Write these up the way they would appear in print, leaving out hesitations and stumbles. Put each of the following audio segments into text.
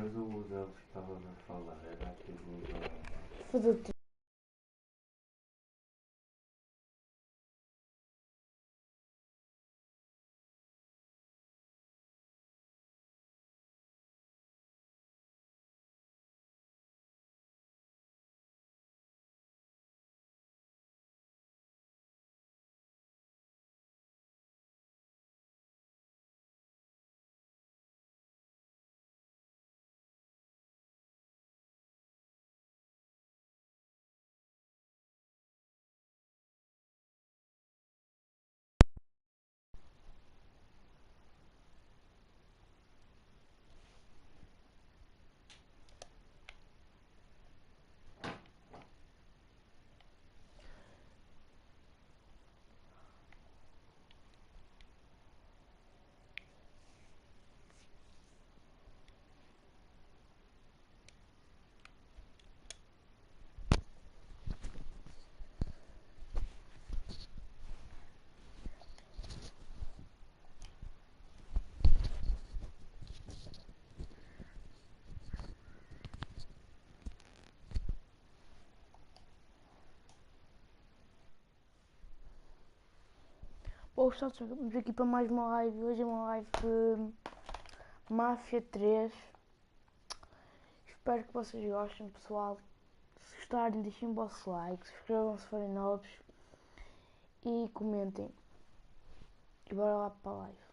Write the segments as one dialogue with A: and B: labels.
A: mas o Deus estava a falar, era aquele nível.
B: Foda-te. Bom, pessoal, estamos aqui para mais uma live. Hoje é uma live de Mafia 3. Espero que vocês gostem, pessoal. Se gostarem, deixem o vosso like, subscrevam se forem novos e comentem. E bora lá para a live.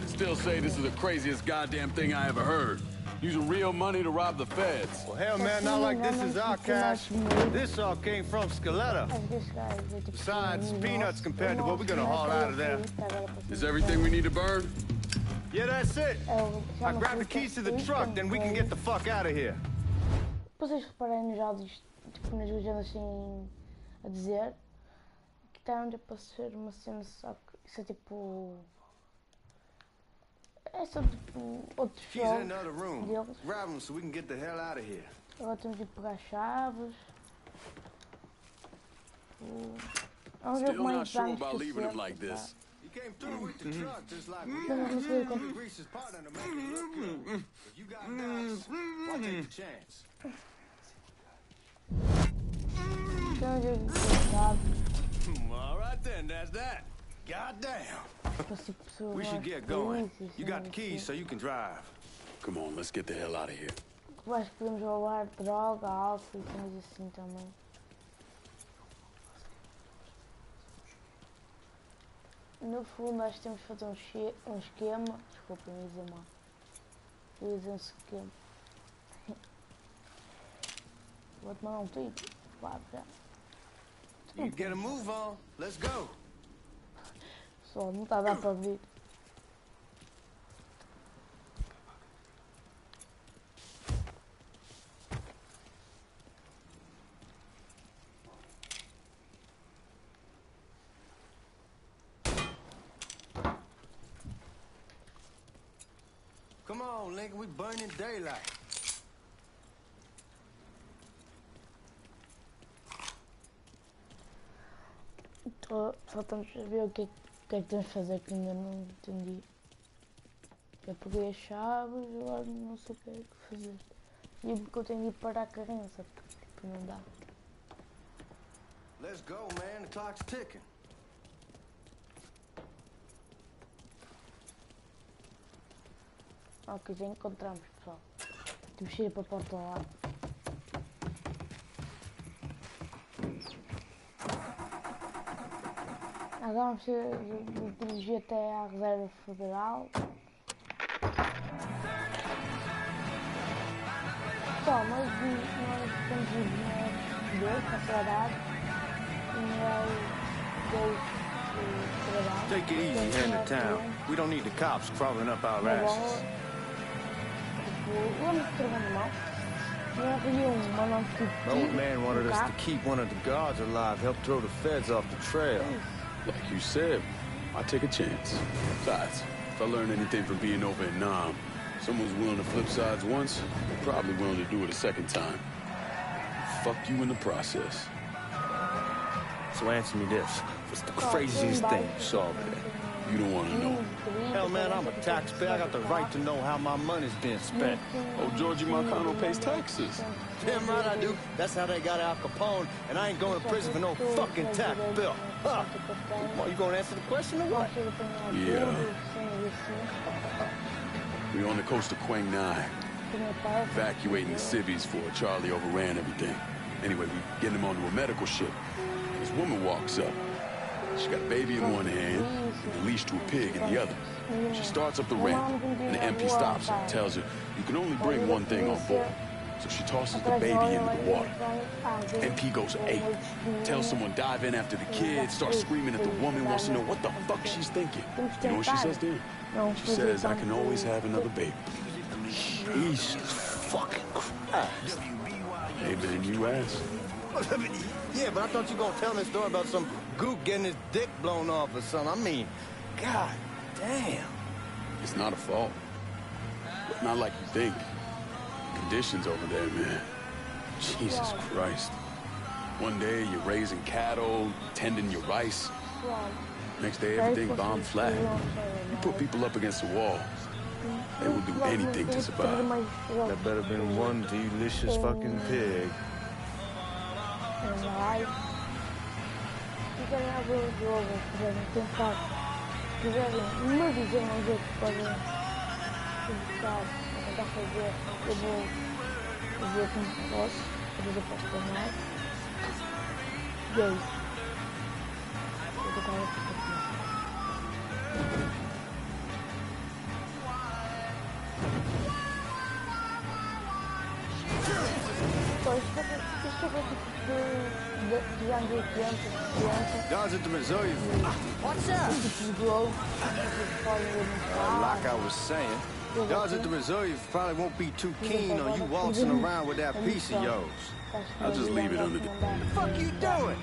C: Still say this is the craziest goddamn thing I ever heard. Using real money to rob the feds.
D: Well, hell, man, not like this is our cash. This all came from Scaletta. Besides, peanuts compared to what we're gonna haul out of there.
C: Is everything we need to burn?
D: Yeah, that's it. I grab the keys to the truck, then we can get the fuck out of here.
B: Vocês reparem nos áudios, tipo, nas legendas assim a dizer que está onde é para ser uma cena, só que isso é tipo. É só tipo outros jogos deles.
D: Grab them so we can get the hell out of here.
B: Agora temos de pegar chaves. É um jogo mais
C: sure
B: grande
C: about
B: que
C: leaving him
B: sempre,
C: like this.
D: You came through with the truck just like we
B: Não sei como.
D: had. Grease is partner to make it look good. If you got doubts, why take the chance?
B: É um jogo engraçado.
D: All right then, that's that. Goddamn. We should get going. You got the keys so you can drive.
C: Come on, let's get the hell out of here.
B: Eu acho que podemos roubar droga, álcool e coisas assim também. No fundo, acho que temos que fazer um esquema. Desculpem, ia dizer mal. Ia dizer um esquema. Vou-te mandar um tweet. Claro, já.
D: You get a move on. Let's go.
B: Só não está a dar para ver.
D: Come on, Lincoln, we burning daylight.
B: Só estamos a ver o que é que temos de fazer, que ainda não entendi. Eu peguei as chaves, agora não sei o que é que fazer. E porque eu tenho de ir para a carência, porque tipo, não dá.
D: Let's go, man. The clock's ticking.
B: Ok, já encontramos, pessoal. Temos que ir para a porta lá. Agora vamos dirigir até à Reserva Federal. Pessoal, nós temos ido para a cidade e nós dois trabalhos.
D: Take it easy here in the town. We don't need the cops crawling up our asses. The old man wanted us to keep one of the guards alive, help throw the feds off the trail.
C: Like you said, I take a chance. Besides, if I learn anything from being over in Nam, someone's willing to flip sides once, they're probably willing to do it a second time. Fuck you in the process.
D: So answer me this. What's the craziest thing you saw over there?
C: You don't want to know.
D: Hell, man, I'm a taxpayer. I got the right to know how my money's being spent.
C: Oh, Georgie Marcano pays taxes.
D: Damn right I do. That's how they got Al Capone, and I ain't going to prison for no fucking tax bill. Huh? Well, you gonna answer the question or what?
C: Yeah. We're on the coast of Quang Nai, evacuating the civvies for Charlie overran everything. Anyway, we getting him onto a medical ship. This woman walks up. She got a baby in one hand and a leash to a pig in the other. She starts up the ramp, and the MP stops her and tells her, you can only bring one thing on board. So she tosses the baby into the water. MP goes ape, tells someone dive in after the kid, starts screaming at the woman, wants to know what the fuck she's thinking. You know what she says then? She says, I can always have another baby.
D: Jesus fucking Christ.
C: Hey, man, you asked.
D: Yeah, but I thought you were gonna tell me a story about some gook getting his dick blown off or something. I mean, god damn.
C: It's not a fault. Not like you think. Conditions over there, man. Jesus Christ. One day you're raising cattle, tending your rice. Next day everything bombed flat. You put people up against the wall. They will do anything to survive.
D: That better been one delicious fucking pig. Guys at the Missouri. What's that? Like I was saying, guys at the Missouri probably won't be too keen on you waltzing around with that piece of yours.
C: I'll just leave it under the...
D: What the fuck you doing?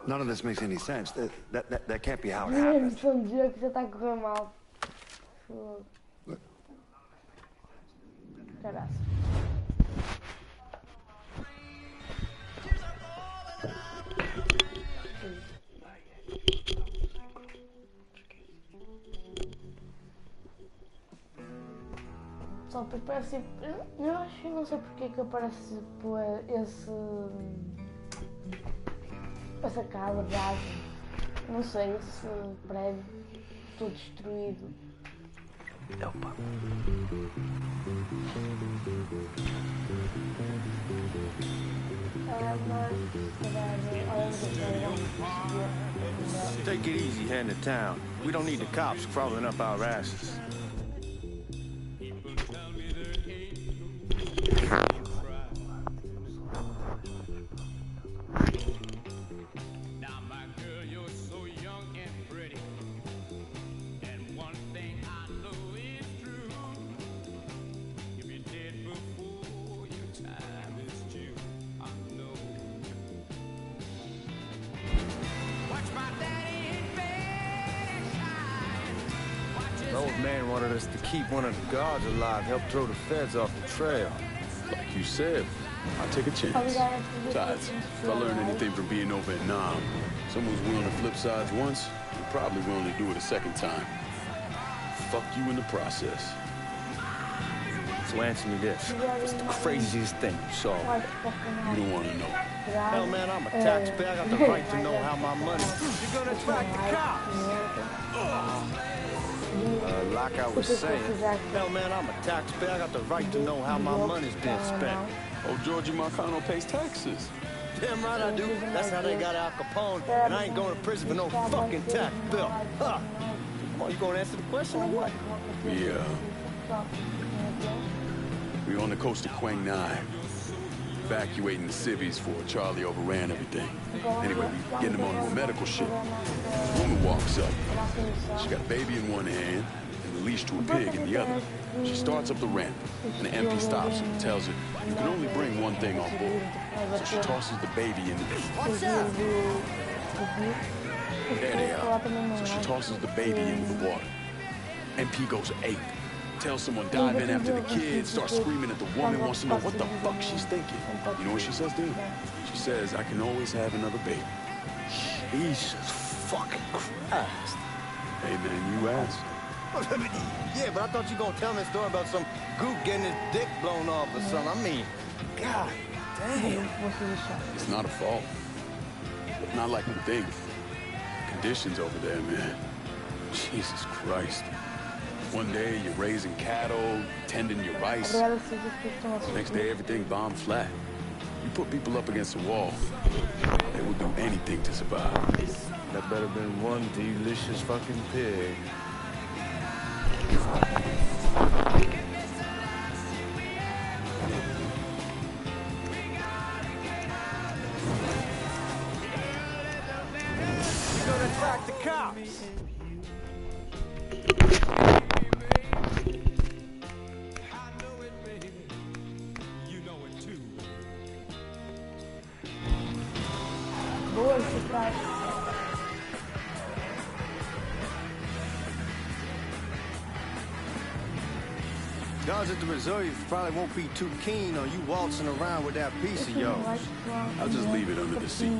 E: None of this makes any sense. That can't be how it happened.
B: Só depois parece. Eu acho que não sei porque é que aparece essa casa de água. Não sei, esse prédio todo destruído.
E: Opa.
D: Take it easy here in the town. We don't need the cops crawling up our asses. The old man wanted us to keep one of the guards alive, help throw the feds off the trail.
C: Like you said, I take a chance. Besides, if I learn anything from being over in Nam, someone's willing to flip sides once, they're probably willing to do it a second time. Fuck you in the process.
D: So answer me this. What's the craziest thing you saw?
C: You don't want to know.
D: Hell, man, I'm a taxpayer. I got the right to know how my money... You're gonna attract the cops! Like I was saying, hell, man, I'm a taxpayer. I got the right to know how my money's being spent.
C: Oh, Georgie Marcano pays taxes.
D: Damn right I do. That's how they got Al Capone, and I ain't going to prison for no fucking tax bill. Huh? Come on, you gonna answer the question or what?
C: Yeah. We're on the coast of Quang Nai, evacuating the civvies for Charlie overran everything. Anyway, we getting him onto a medical ship. A woman walks up. She got a baby in one hand and a leash to a pig in the other. She starts up the ramp, and the MP stops her and tells her, you can only bring one thing on board. So she tosses the baby in the...
D: Watch out!
C: There they are. So she tosses the baby into the water. MP goes ape. Tells someone dive in after the kid, starts screaming at the woman, wants to know what the fuck she's thinking. You know what she says, dude? She says, I can always have another baby.
D: Jesus fucking Christ.
C: Hey, man, you asked.
D: Yeah, but I thought you were gonna tell me a story about some gook getting his dick blown off or something. I mean, God damn.
C: It's not a fault. Not like you think. Conditions over there, man. Jesus Christ. One day you're raising cattle, tending your rice. Next day everything bombed flat. You put people up against the wall, they will do anything to survive.
D: That better been one delicious fucking pig. You're gonna attract the cops. Guards at the reserve probably won't be too keen on you waltzing around with that piece of yours.
C: I'll just leave it under the seat.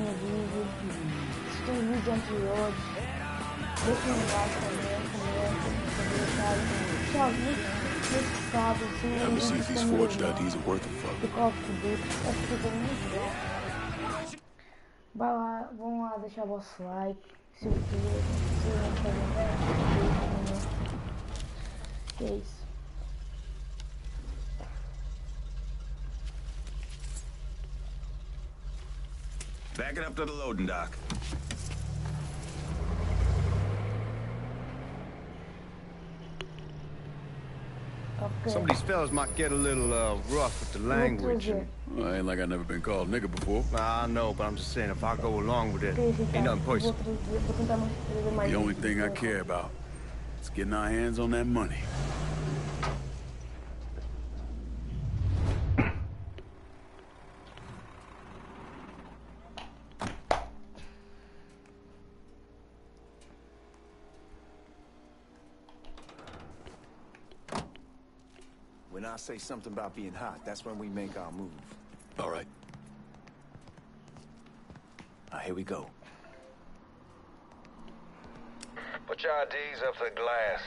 C: Ever see if these forged IDs are worth a fuck?
B: Vai lá, vão lá deixar o vosso like, se não fazem que é isso.
D: Back it up to the loading dock.
B: Okay.
D: Some of these fellas might get a little rough with the language.
C: Well, ain't like I've never been called nigga before.
D: Nah, I know, but I'm just saying, if I go along with it, ain't nothing personal.
C: The only thing I care about is getting our hands on that money.
D: When I say something about being hot, that's when we make our move.
C: All right.
D: Now, here we go.
F: Put your IDs up to the glass.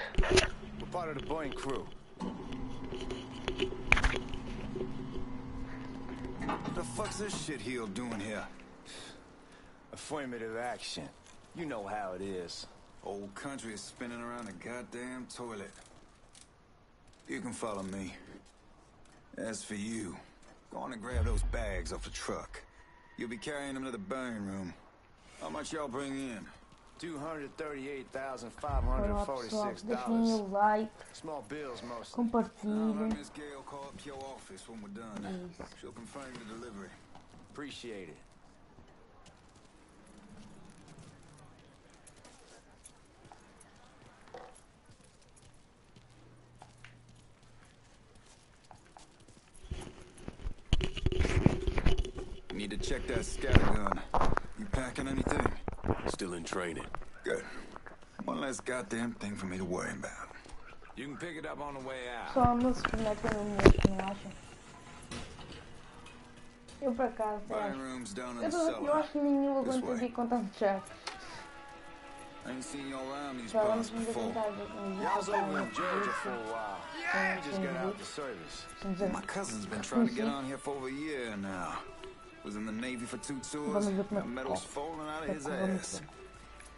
D: We're part of the Boeing crew. What the fuck's this shitheel doing here? Affirmative action. You know how it is.
G: Old country is spinning around the goddamn toilet. You can follow me. As for you, go on and grab those bags off the truck. You'll be carrying them to the burn room. How much y'all bring in?
D: $238,546.
B: Like,
D: Small bills mostly.
B: compartilhem.
G: Miss Gale will call up your office when we're done. She'll confirm the delivery.
D: Appreciate it.
G: Need to check that scatter gun. You packing anything?
C: Still in training.
G: Good. One less goddamn thing for me to worry about.
F: You can pick it up on the way out.
B: Só não se conecta no meu, não acha? Eu por acaso,
G: Burn room's down in
B: eu
G: the
B: acho
G: cellar.
B: que nenhum
G: This
B: aguenta
G: way.
B: de contato já.
G: I ain't seen you around these
B: Já
G: parts
B: vamos
G: before.
B: tentar
D: I was over in Georgia for a while. I just got out the service.
G: My cousin's been trying to get on here for over a year now. Was in the Navy for 2 tours. Got medals falling out of his ass.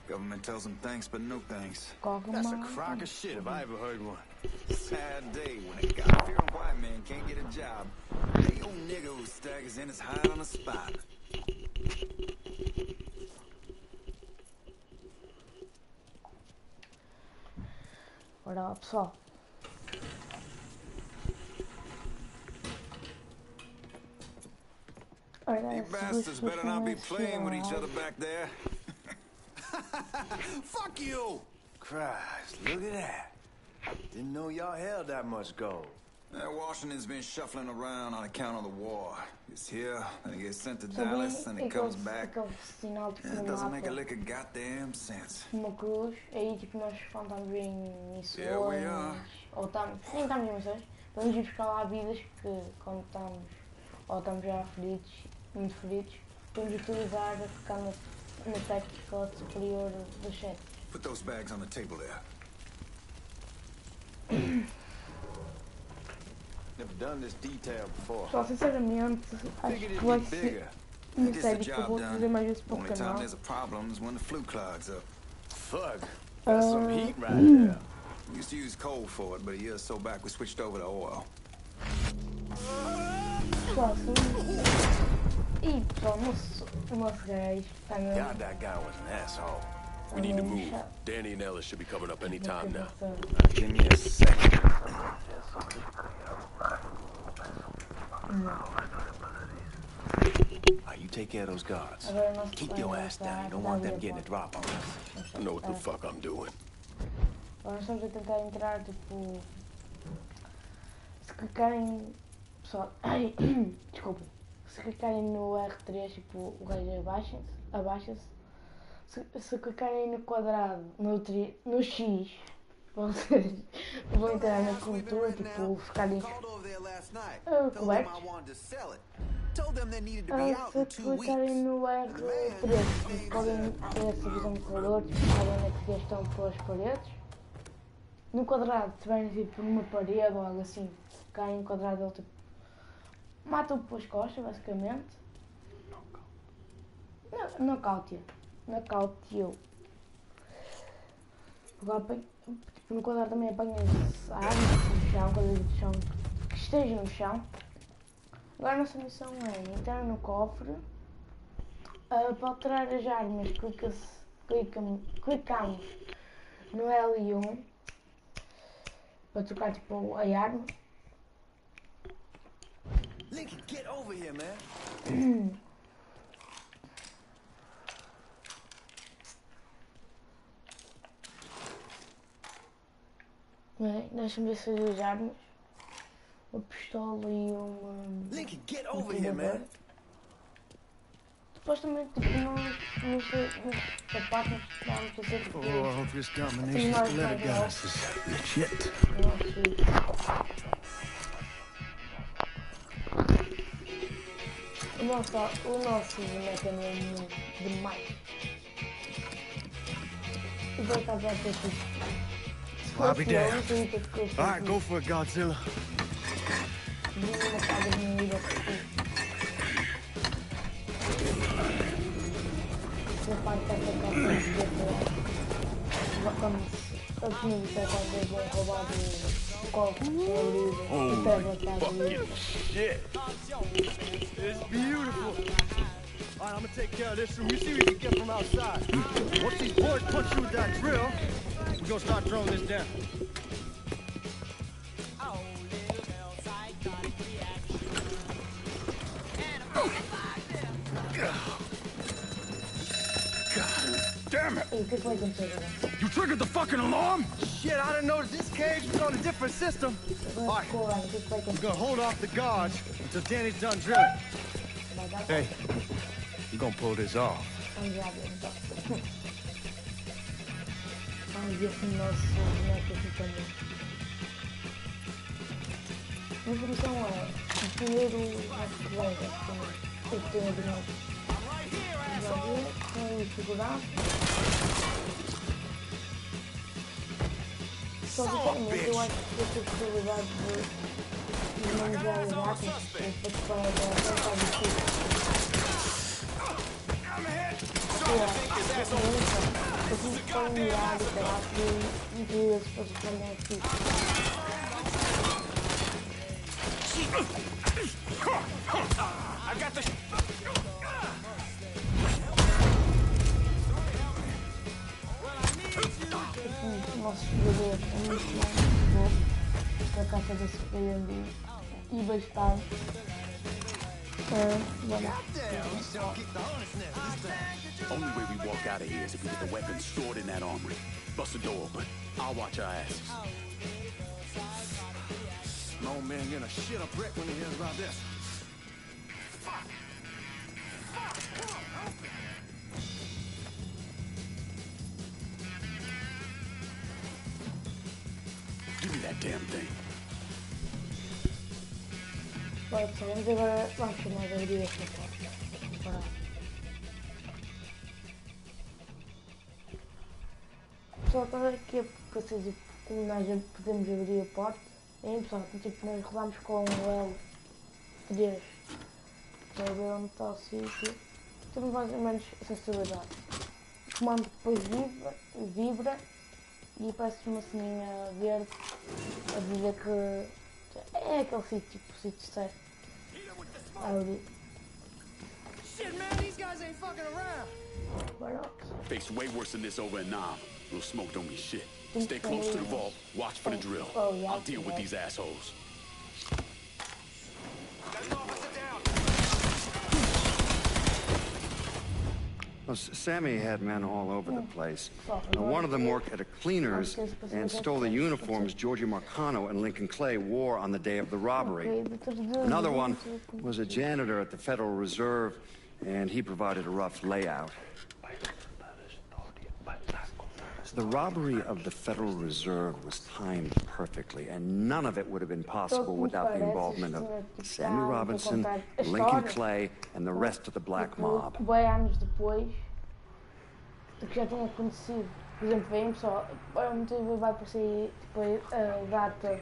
G: Government tells him thanks, but no thanks.
D: That's a crock of shit if I ever heard one.
G: Sad day when a God-fearing white man can't get a job. The old nigga who staggers in is high on the spot.
B: Ora pessoal,
G: You bastards better not be playing with each other back there.
D: Fuck you! Christ, look at that. Didn't know y'all held that much gold.
G: Washington's been shuffling around on account of the war. It's here, then it gets sent to Dallas, and it comes back. It doesn't make a lick of goddamn sense.
B: Uma cruz, aí tipo nós quando estamos em missões, ou nem estamos em missões, vamos ir buscar lá vidas que quando estamos, ou estamos já feridos, muito feridos, podemos utilizar a ficar na técnica superior do chat.
G: Put those bags on the table there.
D: Never done this detail before.
B: Só sinceramente, acho que vai ser uma série que eu vou fazer mais vezes para o canal.
G: Only time there's a problem is when the flue clogs up.
D: Fuck. That's some heat right there.
G: We used to use coal for it, but a year or so back we switched over to oil.
B: Pessoal, e pessoal, o nosso gajo está mesmo.
D: God, that guy was an asshole.
C: We need to move. Danny and Ellis should be coming up any time now.
D: Give me a second. You take care of those guards. Keep your ass down. You don't want them getting a drop on us.
C: I know what the fuck I'm doing.
B: Agora estamos a tentar entrar, tipo... Se clicarem... Pessoal, desculpem. Se clicarem no R3, tipo, o gajo abaixa-se. Se clicarem no quadrado, no X, vocês vão entrar na cultura, tipo, ficarem cobertos. Se clicarem no R3, podem ter essa visão de calor, tipo, sabem onde é que estão pelas paredes. No quadrado, se tiverem tipo numa parede ou algo assim, caem no quadrado, ele tipo, matam pelas costas, basicamente. Nocauteou. Tipo, no quadrado também apanha-se armas no chão, coisas do chão que estejam no chão. Agora a nossa missão é entrar no cofre. Para alterar as armas, clicamos no L1 para trocar tipo a arma.
D: Lincoln, get over here, man.
B: Bem, deixa-me ver se as armas. Uma pistola e uma.
D: Lincoln, get over here, man.
B: Supostamente, tipo, nesta parte nós vamos fazer tipo.
D: Oh, I hope this combination of letter gas is legit.
B: O nosso boneco é mesmo demais. E vai estar já a ter tudo.
D: I'll be damned. All right, go for it, Godzilla.
C: Holy fucking shit.
D: It's beautiful. All right, I'm gonna take care of this room. You see what you can get from outside. Once these boys punch you with that drill, we're gonna start throwing this down.
C: Damn it! You triggered the fucking alarm?
D: Shit, I didn't notice this cage was on a different system. All right, we're gonna hold off the guards until Danny's done drilling. Hey, you're gonna pull this off.
B: A informação é primeiro com segurança. Só que eu acho que essa possibilidade de manejar as armas para preparar a difícil. Eu preciso ficar humilhado e incluir as pessoas também aqui. Nosso jogador é muito bom para cá fazer surpreender e bastante.
C: Only way we walk out of here is if we get the weapons stored in that armory. Bust the door open. I'll watch our asses.
D: An old man getting a shit a brick when he hears about this.
C: Give me that damn thing.
B: Pode sabemos agora vamos chamar a abrir esta porta. Pessoal, estava aqui para vocês como nós podemos abrir a porta. E pessoal, tipo, nós rodamos com o L3 para ver onde está o sítio. Temos mais ou menos acessibilidade. O comando depois vibra e parece uma sininha verde a dizer que é aquele sítio, tipo, o sítio certo. Ali.
C: Face way worse than this over in Nam. Little smoke don't mean shit. Stay close to the vault, watch for the drill. I'll deal with these assholes.
E: Well, Sammy had men all over the place. One of them worked at a cleaner's and stole the uniforms Georgie Marcano and Lincoln Clay wore on the day of the robbery. Another one was a janitor at the Federal Reserve, and he provided a rough layout. The robbery of the Federal Reserve was timed perfectly, and none of it would have been possible without the involvement of Sammy Robinson, Lincoln Clay, and the rest of the black mob.
B: Anos depois do que já tinha acontecido. Por exemplo, vem pessoal, muitas vezes vai aparecer tipo, a data,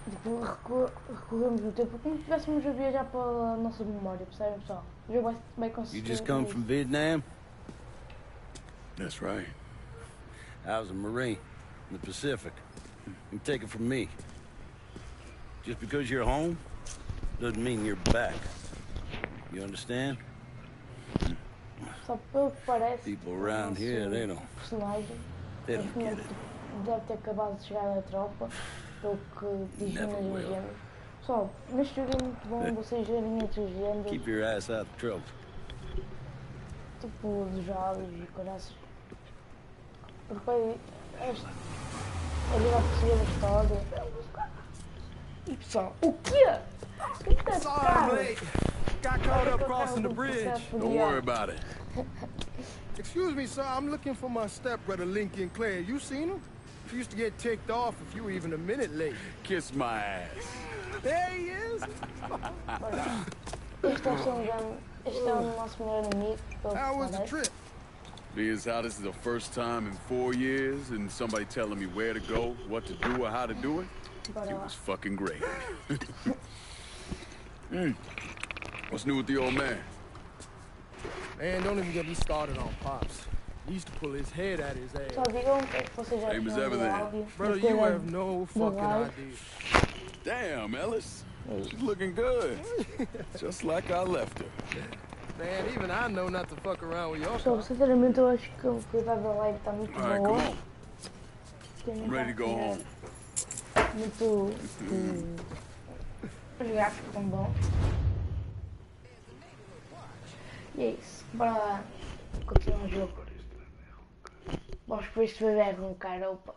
B: tipo, recorremos no tempo como se estivéssemos a viajar pela nossa memória, percebem pessoal? O jogo vai conseguir.
D: You just come from Vietnam?
C: That's right.
D: I was a Marine in the Pacific. You take it from me. Just because you're home doesn't mean you're back. You understand?
B: Só pelo que parece,
D: people around here, they don't get it.
B: Deve ter acabado de chegar na tropa, pelo que diz nas legendas. Pessoal, neste jogo é muito bom vocês verem as legendas.
D: Keep your ass out of trouble.
B: Tipo, dos jogos e corações. Porque ele vai perceber a história. E pessoal, o quê? O que é
H: Sorry, got caught up crossing the bridge.
C: Don't worry about it.
H: Excuse me, sir. I'm looking for my stepbrother, Lincoln Clay. You seen him? He used to get ticked off if you were even a minute late.
C: Kiss my ass.
H: There he is.
B: Este é o nosso melhor amigo.
H: How was the trip?
C: Being as how this is the first time in 4 years and somebody telling me where to go, what to do, or how to do it, it was fucking great. What's new with the old man?
H: Man, don't even get me started on Pops. He used to pull his head out his ass.
C: Same as everything.
H: Brother, you have no fucking idea.
C: Damn, Ellis. She's looking good. Just like I left her.
H: Man, even I know not to fuck around with your
B: Só,
H: car.
B: sinceramente, eu acho que o cuidado da live está muito
C: All right,
B: bom.
C: come on. I'm ready to go home.
B: Muito. Os gráficos estão bons. E é isso. Bora lá continuar o jogo. Vamos por este bebê roncar. Opa.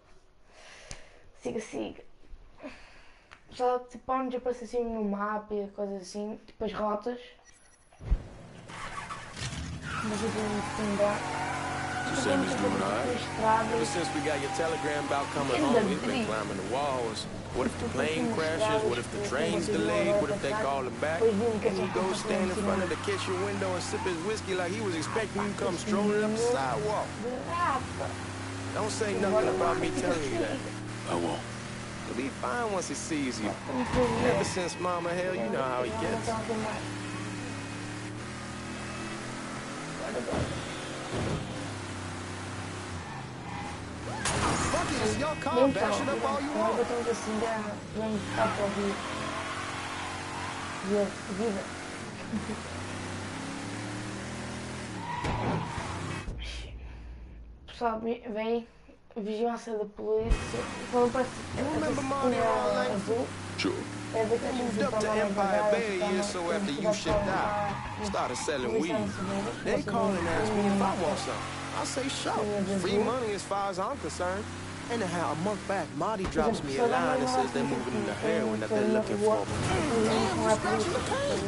B: Siga, siga. Só tipo onde aparece assim no mapa e coisas assim. Tipo as rotas. Mas eu tenho que lembrar.
D: Sammy's doing all right. Ever since we got your telegram about coming home, we've been climbing the walls. What if the plane crashes? What if the train's delayed? What if they call him back? And he goes stand in front of the kitchen window and sip his whiskey like he was expecting you to come strolling up the sidewalk. Don't say nothing about me telling you that.
C: I won't.
D: He'll be fine once he sees you. Ever since Mama Hell, you know how he gets.
H: Fuck it, it's your car. Bash it up all you want.
B: Pessoal, vem vigilância da polícia. Quando parece azul,
C: Sure.
B: É daqueles
D: I moved
B: que
D: up to
B: estão lá na
D: Empire
B: bagagem,
D: Bay a year or so after you shipped out. Started selling weed. They call and ask me if I want some. I say sure. Free money as far as I'm concerned. Anyhow, a month back, Marty drops me a line that says they're moving into heroin, that they're looking for. Damn, you're scratching the paint.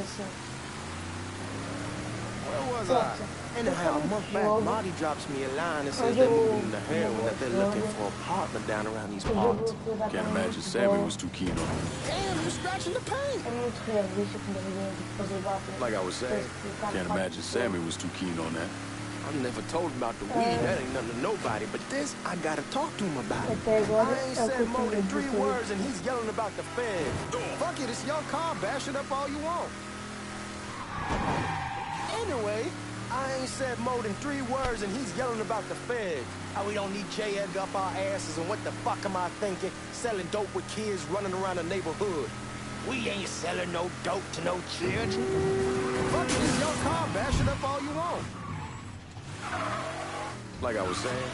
D: Where was I? Anyhow, a month back, Marty drops me a line that says they're moving into heroin, that they're looking for an apartment down around these parts.
C: Can't imagine Sammy was too keen on it.
D: Damn, you're scratching the paint.
C: Like I was saying, can't imagine Sammy was too keen on that.
D: I never told him about the weed. That ain't nothing to nobody. But this, I gotta talk to him about it. I ain't said more than 3 words, and he's yelling about the feds. Fuck it, it's your car. Bash it up all you want. Anyway, I ain't said more than 3 words, and he's yelling about the feds. How we don't need J. Edgar up our asses, and what the fuck am I thinking? Selling dope with kids running around the neighborhood. We ain't selling no dope to no children. Fuck it, it's your car. Bash it up all you want.
C: Like I was saying,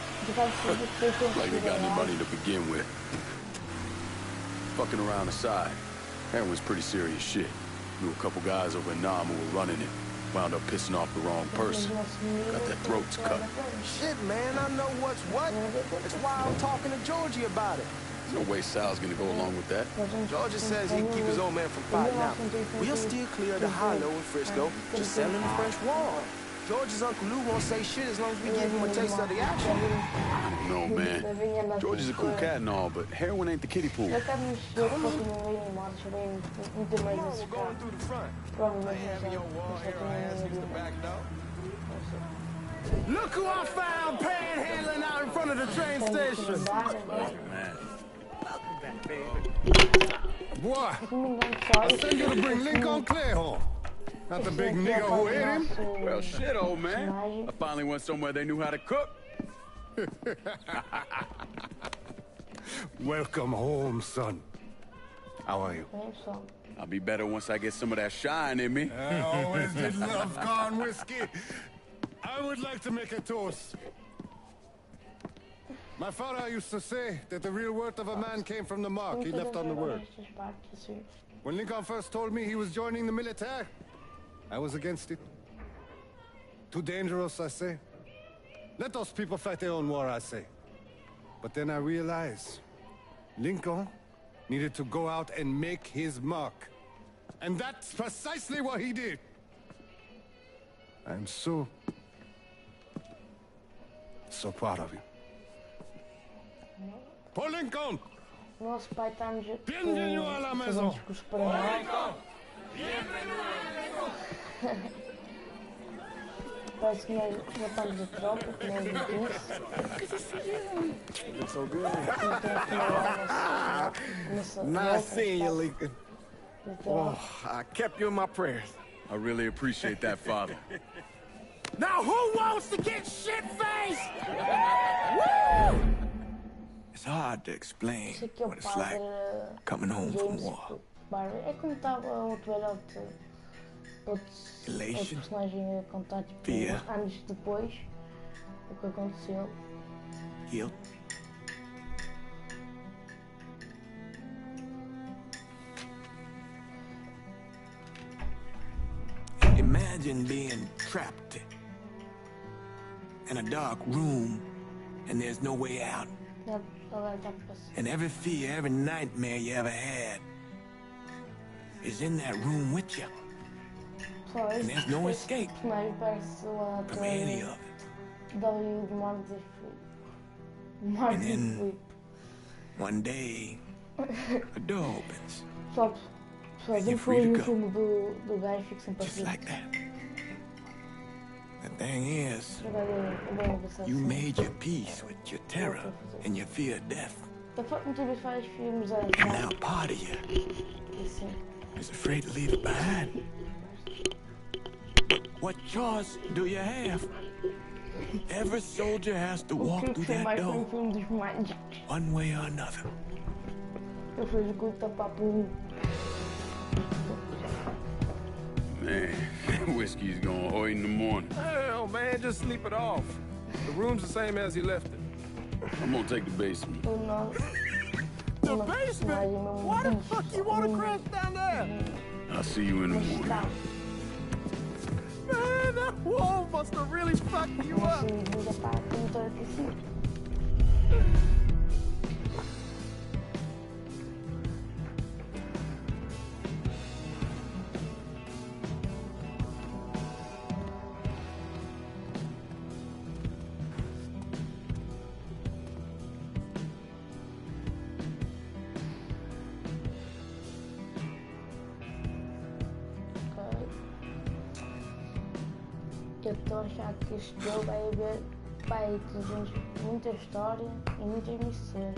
C: like they got any money to begin with. Fucking around aside, heroin's pretty serious shit. Knew a couple guys over in Nam who were running it. Wound up pissing off the wrong person. Got their throats cut.
D: Shit, man, I know what's what. That's why I'm talking to Georgie about it.
C: There's no way Sal's gonna go along with that.
D: Georgie says he'd keep his old man from fighting out. We'll still clear the hollow in Frisco, just selling the fresh water. George's Uncle Lou won't say shit as long as we give him a taste of the action.
C: I don't know, man. George is a cool cat and all, but heroin ain't the kiddie pool.
D: Come on, we're going through the front. I have your wall hero ass fix the back door. Look who I found panhandling out in front of the train station.
C: Man.
H: Boy, I sent you to bring Lincoln Clay home. Not the big nigga who ate him.
C: Well, shit, old man. I finally went somewhere they knew how to cook.
H: Welcome home, son. How are you?
C: I'll be better once I get some of that shine in me.
H: I always did love corn whiskey. I would like to make a toast. My father used to say that the real worth of a man came from the mark he left on the word. When Lincoln first told me he was joining the military, I was against it. Too dangerous, I say. Let those people fight their own war, I say. But then I realized Lincoln needed to go out and make his mark. And that's precisely what he did. I'm so proud of you. Paul Lincoln!
B: Nosso pai está-nos
H: Bienvenue à la maison!
B: Parece que nós matamos a tropa, que nem disse.
D: Looks so good. Nice seeing you, Lincoln. Oh, I kept you in my prayers.
C: I really appreciate that, Father.
D: Now who wants to get shit-faced? Woo! It's hard to explain what it's like coming home from war.
B: É como estava outro velhote, outro personagem a contar tipo, anos depois o que aconteceu.
D: Guilt. Imagine being trapped in a dark room and there's no way out. And every fear, every nightmare you ever had is in that room with you. And there's no escape from any of it. And then one day, a door opens. And you're free to go. Just like that. The thing is, you made your peace with your terror and your fear of death. And now part of you is afraid to leave it behind. But what choice do you have? Every soldier has to walk through that door, one way or another.
C: Man, that whiskey's gonna hurt in the morning.
D: Hell, man, just sleep it off. The room's the same as you left it.
C: I'm gonna take the basement.
D: the basement? Why the fuck you want to crash down there?
C: I'll see you in the morning.
D: Man, that wall must have really fucked you up.
B: Eu estou a achar que este jogo vai haver muita história e muitas missões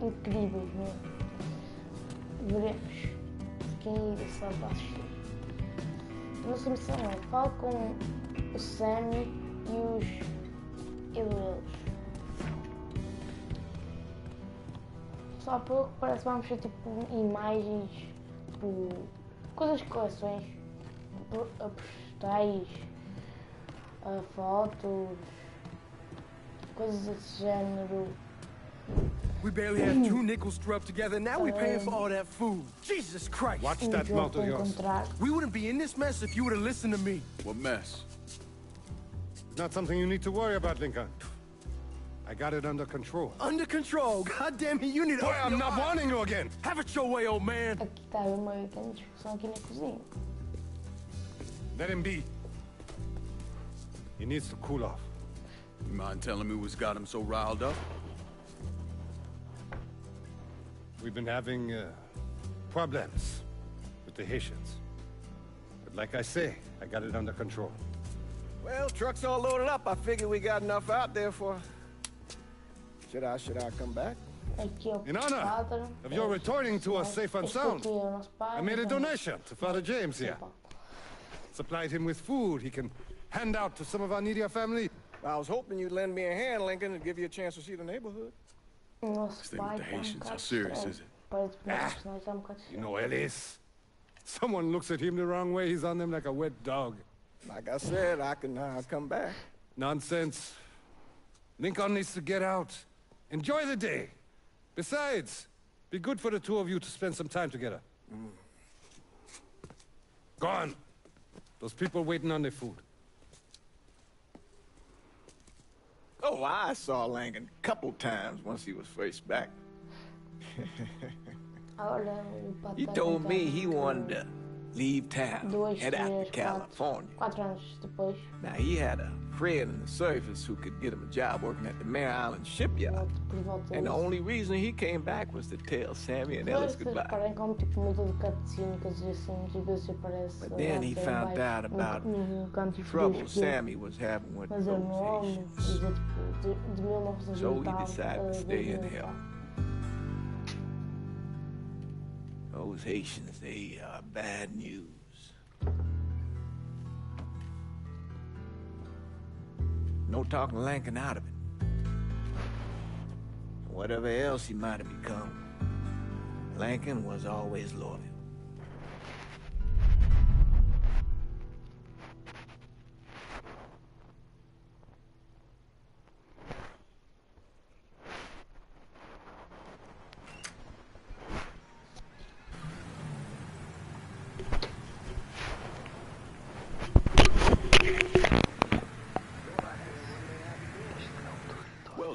B: incríveis mesmo. Veremos quem irá só para assistir. A nossa missão é falar com o Sammy e os eles. Só há pouco parece que vamos ter tipo imagens, tipo, coisas de coleções, postais, fotos, coisas desse género.
D: We barely had 2 nickels to rub together, now we paying for all that food. Jesus Christ!
H: Watch that mouth of yours.
D: We wouldn't be in this mess if you would have listened to me.
C: What mess?
H: Not something you need to worry about, Lincoln. I got it under control.
D: Under control? God damn it, you need to...
H: Boy, I'm not warning you again!
D: Have it your way, old man!
B: Aqui está uma pequena discussão aqui na cozinha.
H: Let him be. He needs to cool off.
C: You mind telling me what's got him so riled up?
H: We've been having problems with the Haitians. But like I say, I got it under control.
D: Well, truck's all loaded up. I figure we got enough out there for... Should I come back?
H: In honor of your returning to us safe and sound, I made a donation to Father James here. Supplied him with food he can hand out to some of our needier family.
D: I was hoping you'd lend me a hand, Lincoln, and give you a chance to see the neighborhood.
C: This thing with the Haitians, how serious is it?
H: You know Ellis. Someone looks at him the wrong way, he's on them like a wet dog.
D: Like I said, I can come back.
H: Nonsense. Lincoln needs to get out. Enjoy the day. Besides, be good for the two of you to spend some time together. Go on. Those people waiting on their food.
D: Oh, I saw Lincoln a couple times once he was first back. He told me he wanted to leave town, head out to California. Now, he had a friend in the service who could get him a job working at the Mare Island shipyard. And the only reason he came back was to tell Sammy and Ellis goodbye. But then he found out about trouble Sammy was having with those Haitians. So he decided to stay and help. Those Haitians, they are bad news. No talking Lincoln out of it. Whatever else he might have become, Lincoln was always loyal.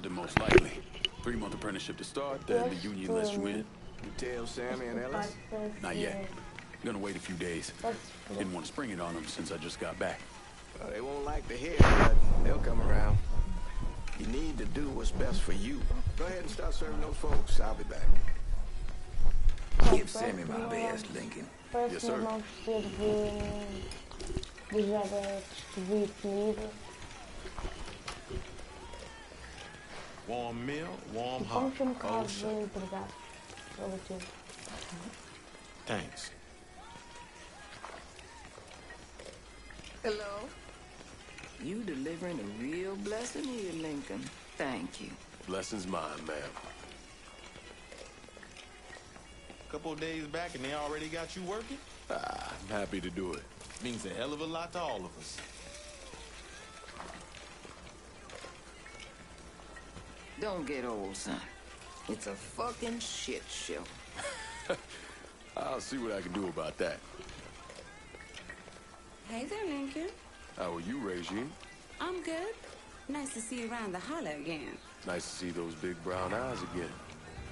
C: Most likely. 3-month apprenticeship to start, then the union lets you in.
D: You tell Sammy and Ellis?
C: Not yet. Gonna wait a few days. Didn't want to spring it on them since I just got back.
D: Well, they won't like to hear it, but they'll come around. You need to do what's best for you. Go ahead and start serving those folks. I'll be back.
G: Give Sammy my best, Lincoln.
C: Yes, sir.
G: Warm meal, warm heart. Thanks.
I: Hello? You delivering a real blessing here, Lincoln. Thank you.
G: Blessing's mine, ma'am. Couple of days back and they already got you working?
C: I'm happy to do it.
G: Means a hell of a lot to all of us.
I: Don't get old, son. It's a fucking shit show.
C: I'll see what I can do about that.
J: Hey there, Lincoln.
C: How are you, Regine?
J: I'm good. Nice to see you around the holler again.
C: Nice to see those big brown eyes again.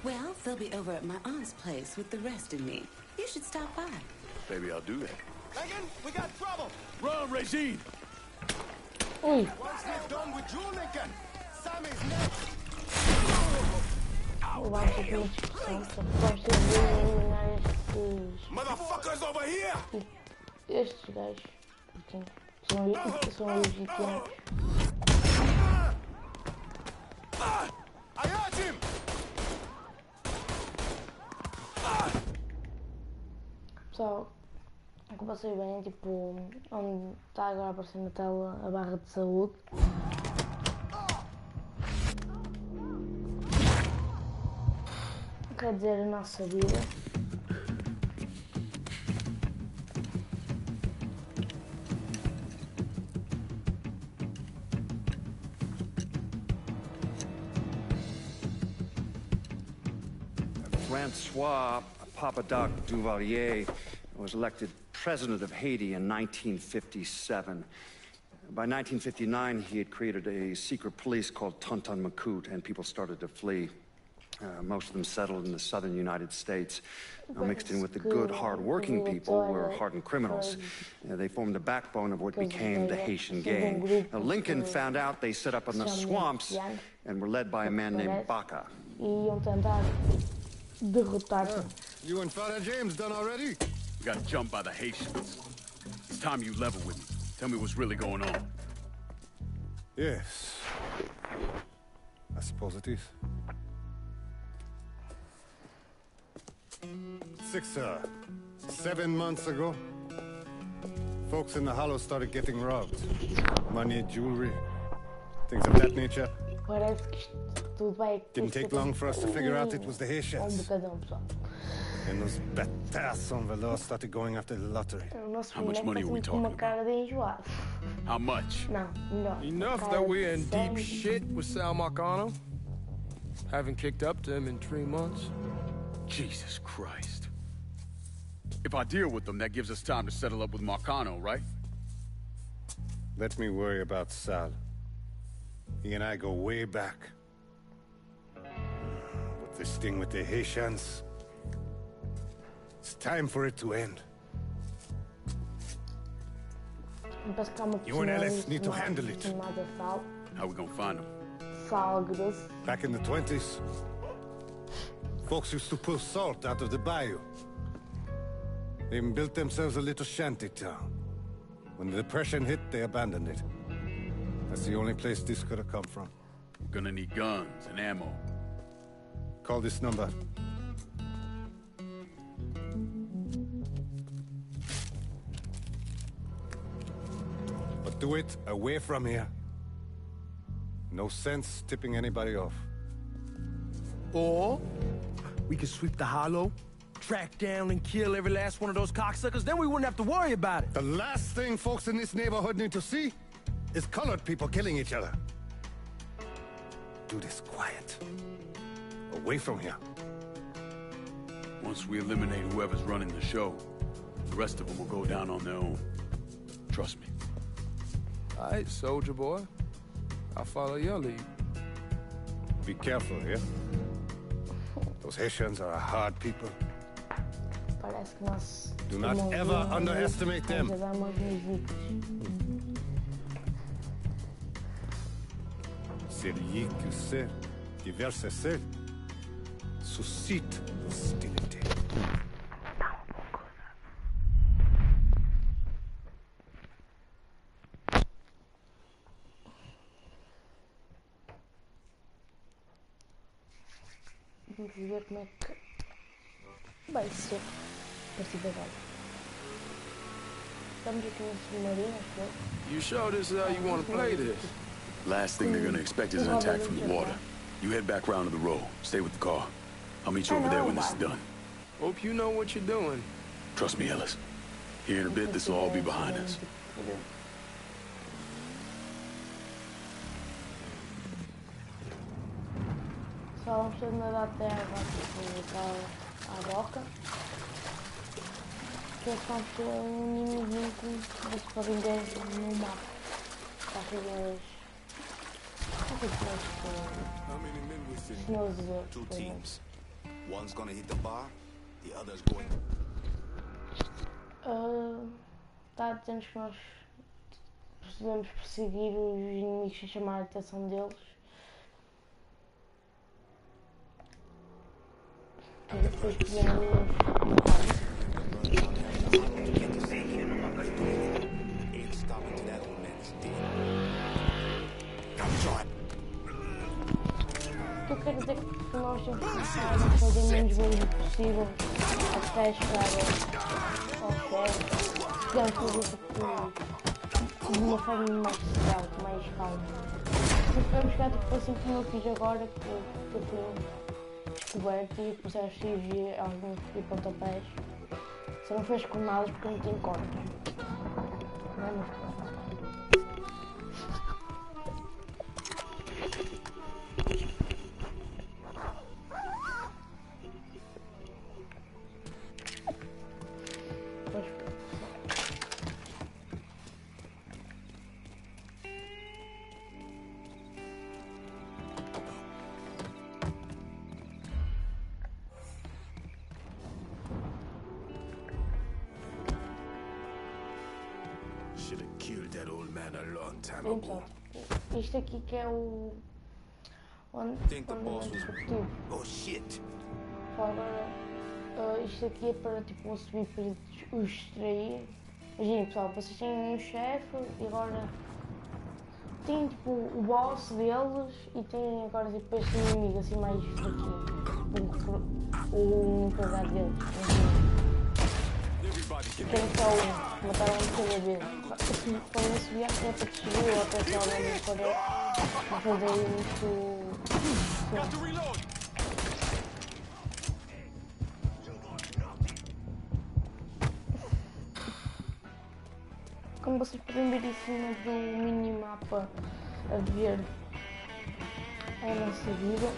J: Well, they'll be over at my aunt's place with the rest of me. You should stop by.
C: Maybe I'll do that.
D: Lincoln, we got trouble.
C: Run, Regine!
B: Ui,
D: Once we're done with you, Lincoln, Sammy's next.
B: eu acho que a discussão só pode ser eliminar estes...
C: Motherfuckers over here!
B: Estes gajos. Porque são legítimos.
D: I hurt him!
B: Pessoal, como vocês veem, tipo, onde está agora aparecendo na tela a barra de saúde. Quer dizer, a nossa vida.
E: Francois Papadoc Duvalier was elected president of Haiti in 1957. By 1959, he had created a secret police called Tonton Macoute, and people started to flee. Most of them settled in the southern United States. Mixed in with the good, hard-working people were hardened criminals. They formed the backbone of what became the Haitian gang. Lincoln found out they set up in the swamps and were led by a man named Baca.
B: You
H: You and Father James done already?
C: We got jumped by the Haitians. It's time you level with me. Tell me what's really going on.
H: Yes. I suppose it is. 7 months ago, folks in the Hollow started getting robbed. Money, jewelry, things of that nature.
B: Parece que isto tudo vai...
H: Didn't take long for us to figure out it was the Haitians.
B: Bocadão, pessoal.
H: And those bâtards on Velour started going after the lottery.
C: How much money are we talking about? How much?
B: Não, melhor.
K: Enough that we're in deep shit with Sal Marcano. Haven't kicked up to him in 3 months.
C: Jesus Christ. If I deal with them, that gives us time to settle up with Marcano, right?
H: Let me worry about Sal. He and I go way back. But this thing with the Haitians... it's time for it to end. You and Ellis need to handle it.
C: How we gonna find them?
H: Back in the 20s, folks used to pull salt out of the bayou. They even built themselves a little shanty town. When the Depression hit, they abandoned it. That's the only place this could have come from.
C: We're gonna need guns and ammo.
H: Call this number. But do it away from here. No sense tipping anybody off.
K: Or we could sweep the Hollow, track down and kill every last one of those cocksuckers, then we wouldn't have to worry about it.
H: The last thing folks in this neighborhood need to see is colored people killing each other. Do this quiet. Away from here.
C: Once we eliminate whoever's running the show, the rest of them will go down on their own. Trust me.
K: All right, soldier boy. I'll follow your lead.
H: Be careful here. Those Haitians are a hard people. Do not ever underestimate them. Celui qui sait diverser seul suscite hostilité.
B: Vamos ver como é que vai ser a partir de agora. Estamos aqui no submarino, ok?
K: You sure this is how you want to play this?
C: Last thing they're gonna expect is an attack from the water. You head back round to the row. Stay with the car. I'll meet you over there when this is done.
K: Hope you know what you're doing.
C: Trust me, Ellis. Here in a bit, this will all be behind us.
B: Só vamos ter de nadar até à roca. Que é que vamos ter um inimigo que podem ver no mapa. Para aquelas...
D: Two teams. One's gonna hit the bar, the other's going.
B: Está a dizer-nos que nós devemos perseguir os inimigos e chamar a atenção deles. E depois podemos matar. O que eu quero dizer é que nós temos que começar a fazer o menos barulho possível até chegar ao chefe. Podemos fazer tipo de uma forma mais stealth, mais calma. Mas podemos ficar tipo assim como eu fiz agora, que eu fui descoberto e comecei a surgir alguns pontapés. Só não fez com nada porque eu não tinha cordas. Não é, mas pronto. Então, isto aqui que é o... onde é disruptivo. Agora, isto aqui é para tipo um subir para os distrair. Imaginem pessoal, vocês têm um chefe e agora tem tipo o boss deles e tem agora tipo este inimigo assim mais fraquinho. O empregado deles. Querem só matar um de cada vez. Quando eu subir é para descobrir ou até só para fazer isto. Como vocês podem ver em cima do minimapa a ver a nossa vida.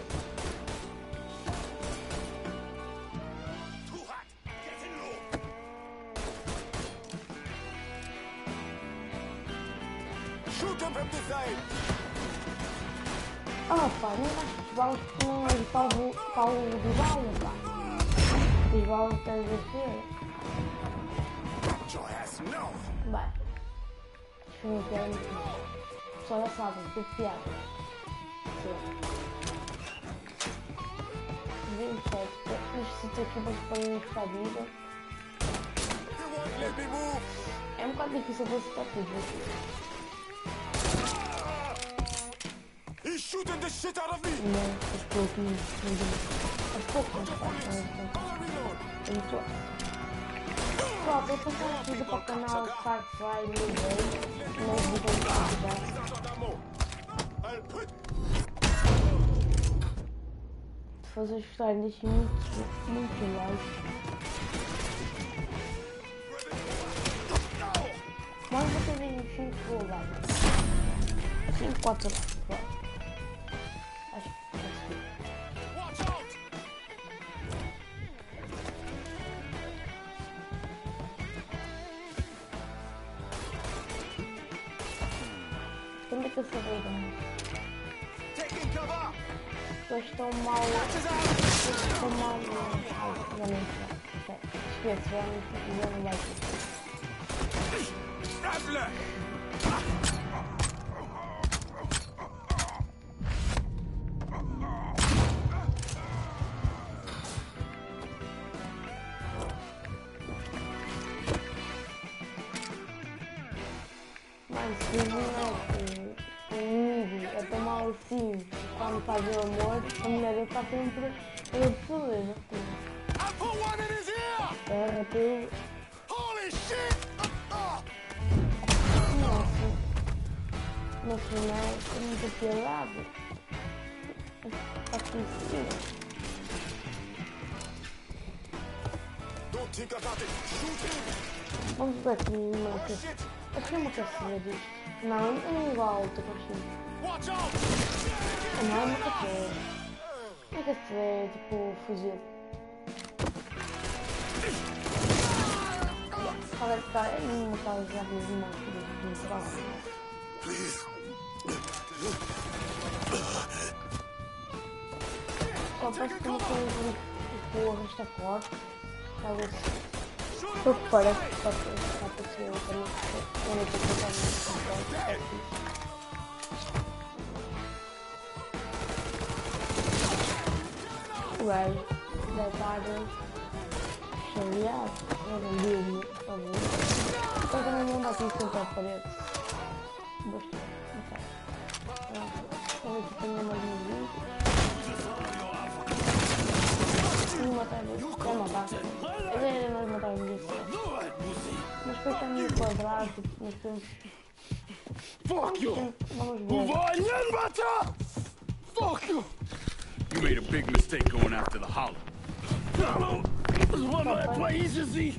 B: Pá, não acho que os balas não é para o de bala, pá. Os balas estão a ver. Vai. Deixa-me ver muito. Só já sabem, tudo piada. Vem certo. Este sítio aqui vocês podem ir para a vida. É um bocado difícil você estar tudo.
D: He's shooting the shit out of me!
B: Não, estou aqui. Aos poucos, pessoal, vou passar aqui para o canal Far Cry no meio, mas vou se vocês gostarem, deixem muito like. Mas vocês veem 5 likes. 5, 4 likes. Acho que consegui. Onde é que eu sabia eles estão mal. Estão mal. Já nem sei. Esquece, já não vai ser. Mas se o inimigo é tão mal assim, quando faz o amor, a mulher dele está sempre a absolver, né? No final, é muito piedade. Aqui sim. Vamos ver aqui uma caçada. Aqui é uma caçada disto. Não, não é igual ao outro caixinho. Não é uma caçada. É que este é tipo fuzil. Olha que está em uma casa já de uma só parece que uma coisa tipo arrasta forte. Algo assim. Só que parece que está a aparecer outra única coisa é fixe. O gajo deve estar chateado, não vendiu-me a luz. Então também não dá aqui contra a parede. Bastante, ok. Vamos aqui também mais uns vídeos. E matar isso, é matar. A ideia era nós matarmos isso. Mas depois está meio quadrado, tipo, nós temos...
C: Fuck you!
B: Vamos ver.
C: Move on, Yenbata! Fuck you! You made a big mistake going after the Hollow. Hollow is one of the places he...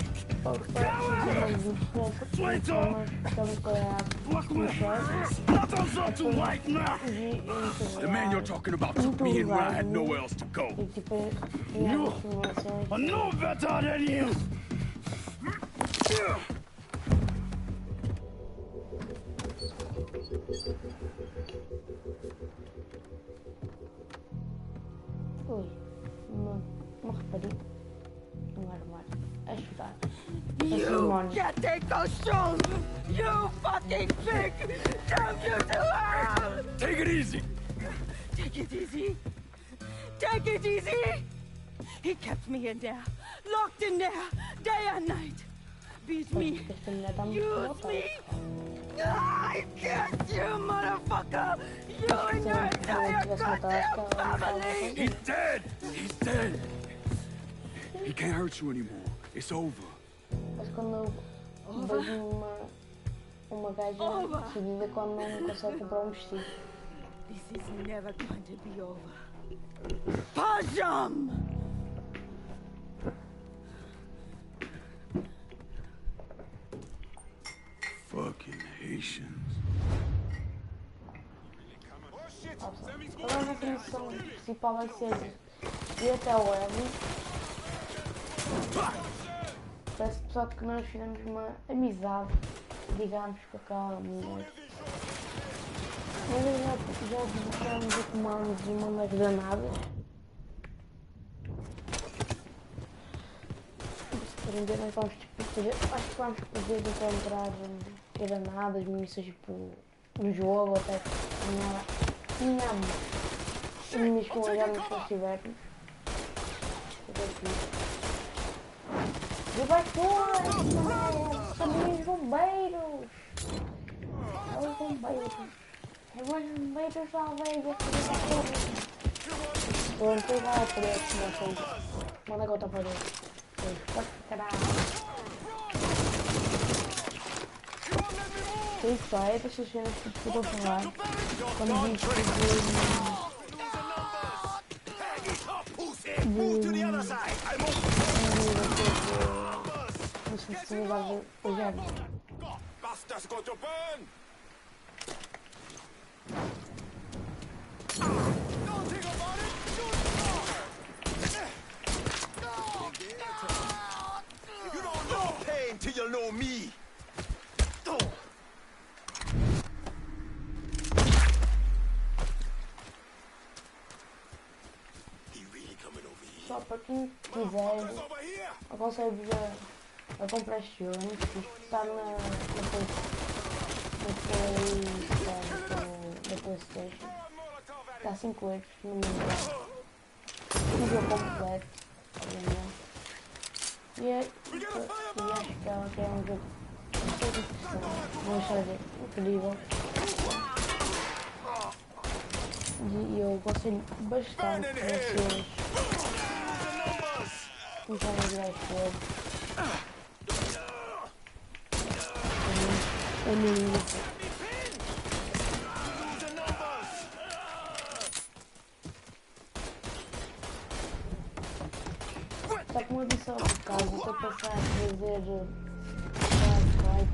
C: The man you're talking about took me in when I had nowhere else to go. You are no better than him!
B: Ui, uma rapariga, armário, a chorar.
I: You can't take those shoes! You fucking pig! Damn you to hell!
C: Take it easy!
I: Take it easy! Take it easy! He kept me in there, locked in there, day and night. Beat me, use me. I can't, you motherfucker! You and your entire goddamn family!
C: He's dead! He's dead! He can't hurt you anymore. It's over.
B: Mas quando eu vejo uma gaja decidida quando não consegue comprar vestido.
I: This is never going to be over. Pajam!
C: Fucking Haitians.
B: Agora a nossa missão principal vai ser ir até o Evan. Parece só que nós fizemos uma amizade, digamos, com aquela mulher. Mas já dedicamos a comandos e mandar granadas. Se prender, nós vamos poder, acho que vamos poder encontrar granadas, munições tipo no jogo, até ganhamos inimigos com as armas que nós tivermos. E vai fora! Também os bombeiros! Olha os bombeiros! É os bombeiros lá, velho! Pronto, eu vou à parede, não sei. Manda a outra parede. Caralho! Isso aí, essas cenas que eu estou a falar. Quando diz
K: You don't know pain till you know me.
B: só para quem quiser, aconselho-vos a comprar este jogo, isto está na PlayStation, está a 5 euros no mínimo, um jogo completo, obviamente, e acho que é um jogo muito interessante, uma história incrível, e eu aconselho bastante vocês começarem a jogar este jogo. É mesmo. Só que uma edição de casa, estou a pensar em fazer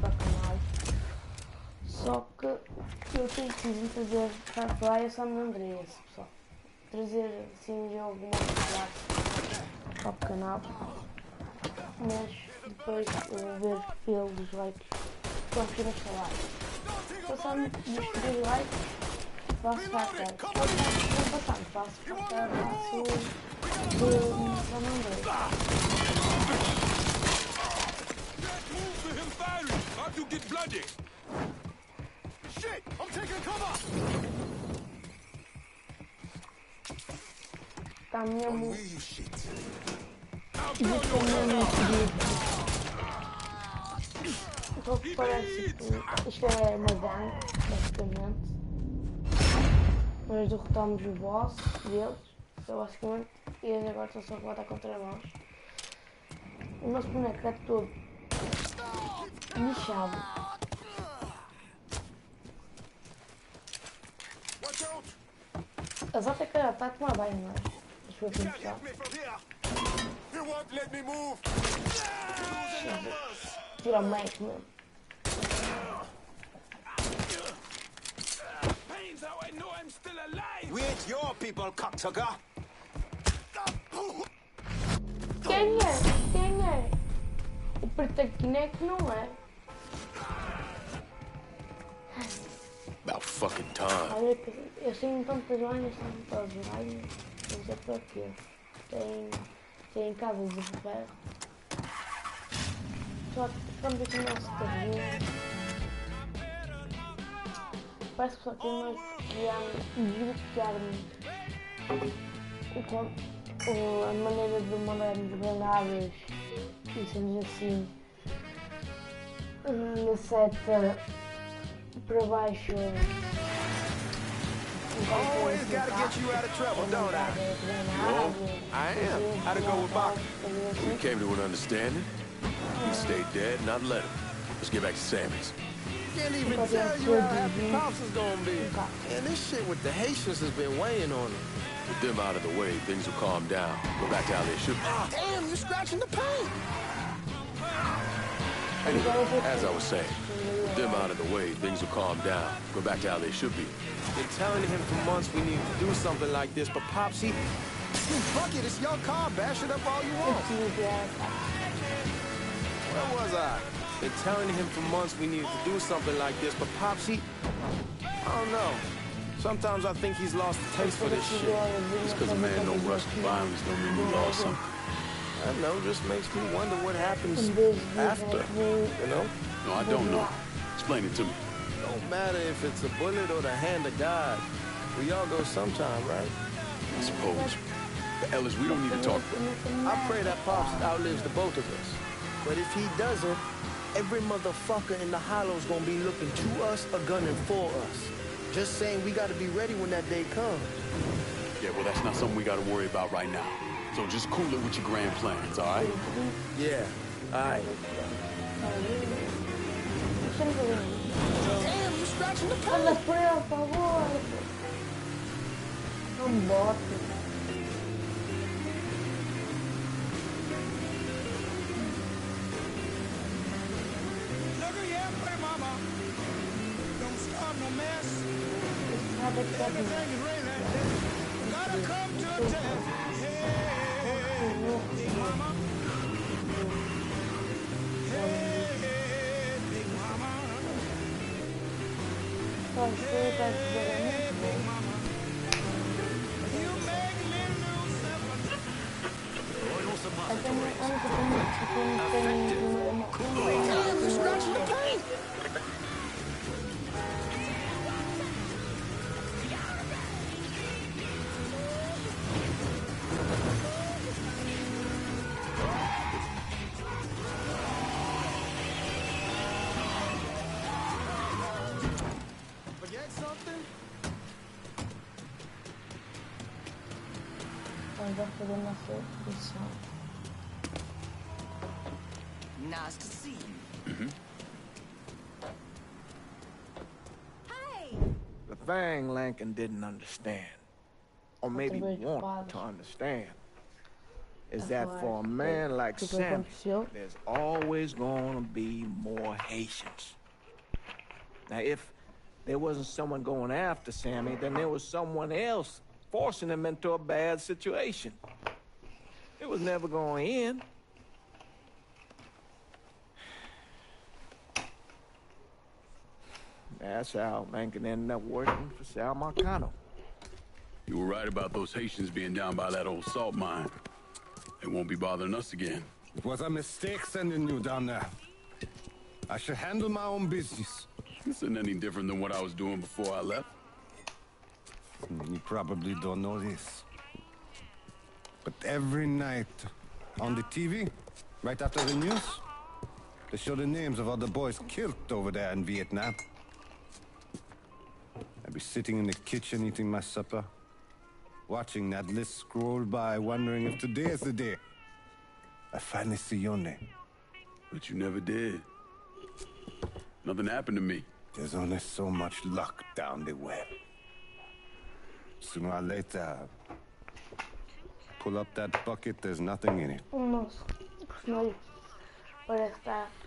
B: para o canal. Só que eu tenho que fazer Far Cry a San Andreas, pessoal. trazer assim alguma coisa para o canal, mas depois ver pelos likes, vamos ver esta like. Passando dos 3 likes, faço facada. Não passando, faço facada, faço de André. Está mesmo. Isto é mesmo fedido. Só que parece que isto é uma gangue, basicamente. Nós derrotamos o boss deles, basicamente, e eles agora estão só a lutar contra nós. O nosso boneco está todo lixado. As até que está a tomar banho, mas as pessoas não estão. Tira o Mac mesmo.
D: We ain't your people, cocksucker.
B: Quem é? Quem é? O Pertaquineco não é.
C: About fucking time.
B: Olha que eu tenho tantas banhas, tantas banhas. Não sei para quê. Tem casas de ferro. Só que vamos aqui no nosso carrinho. Parece que só que nós desbloquearmos a maneira de mandarmos granadas e sendo assim na seta para baixo.
D: Always gotta get you out of trouble, don't I?
C: Well,
D: I am. How'd it go with Bach?
C: We came to an understanding. He stayed dead, not let him. Let's get back to Sammy's.
K: Can't even tell you how happy Pops is gonna be. And this shit with the Haitians has been weighing on him.
C: With them out of the way, things will calm down. Go back to how they should be.
K: Damn, you're scratching the paint.
C: Anyway, as I was saying, with them out of the way, things will calm down. Go back to how they should be.
K: Been telling him for months we need to do something like this, but Pops, fuck it, it's your car, bash it up all you want. Where was I? Been telling him for months we needed to do something like this, but Pops, I don't know. Sometimes I think he's lost the taste for this shit.
C: Just because a man don't rush to violence don't mean he lost something.
K: I know, just makes me wonder what happens after, you know?
C: No, I don't know. Explain it to me.
K: Don't matter if it's a bullet or the hand of God. We all go sometime, right?
C: I suppose. But Ellis, we don't need to talk.
K: I pray that Pops outlives the both of us. But if he doesn't, every motherfucker in the hollow's gonna be looking to us or gunning for us. Just saying we gotta be ready when that day comes.
C: Yeah, well, that's not something we gotta worry about right now. So just cool it with your grand plans, all right?
K: Yeah, all right. Damn, you're scratching the paint.
B: Por favor. Não bote.
D: Everything is raining. Gotta come to a test. Hey, big mama. Hey, big mama. Hey, big mama. You make me lose
K: Damn, you're scratching the paint.
B: Vai fazer nossa missão.
J: Nice to see you. Hey!
K: The thing Lankin didn't understand, or maybe want to understand, is that for a man like Sam, there's always gonna be more Haitians. Now, if there wasn't someone going after Sammy, then there was someone else forcing him into a bad situation. It was never going to end. That's how Lincoln ended up working for Sal Marcano.
C: You were right about those Haitians being down by that old salt mine. They won't be bothering us again.
H: It was a mistake sending you down there. I should handle my own business.
C: This isn't any different than what I was doing before I left.
H: You probably don't know this. But every night on the TV, right after the news, they show the names of all the boys killed over there in Vietnam. I'd be sitting in the kitchen eating my supper, watching that list scroll by, wondering if today is the day I finally see your name.
C: But you never did. Nothing happened to me.
H: There's only so much luck down the web. Sooner or later, pull up that bucket, there's nothing in it.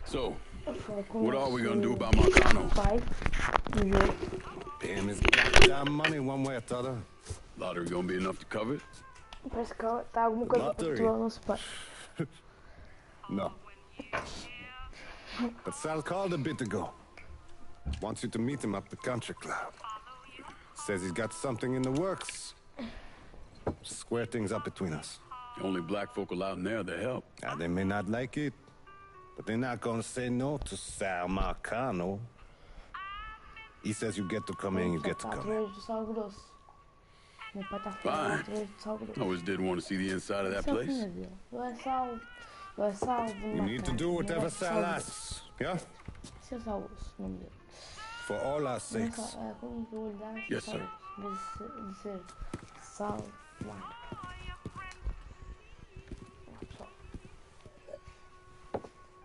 C: So, what are we gonna do about Marcano?
H: Pay him his goddamn money one way or the other.
C: Lottery gonna be enough to cover it?
H: Lottery? No. But Sal called a bit ago. Wants you to meet him up the country club. Says he's got something in the works. Square things up between us.
C: The only black folk allowed in there to help.
H: Now, they may not like it, but they're not gonna say no to Sal Marcano. He says you get to come in, you get to come in.
C: Fine. I always did want to see the inside of that place.
H: You need to do whatever Sal asks, yeah? For all our sakes.
C: Yes, sir.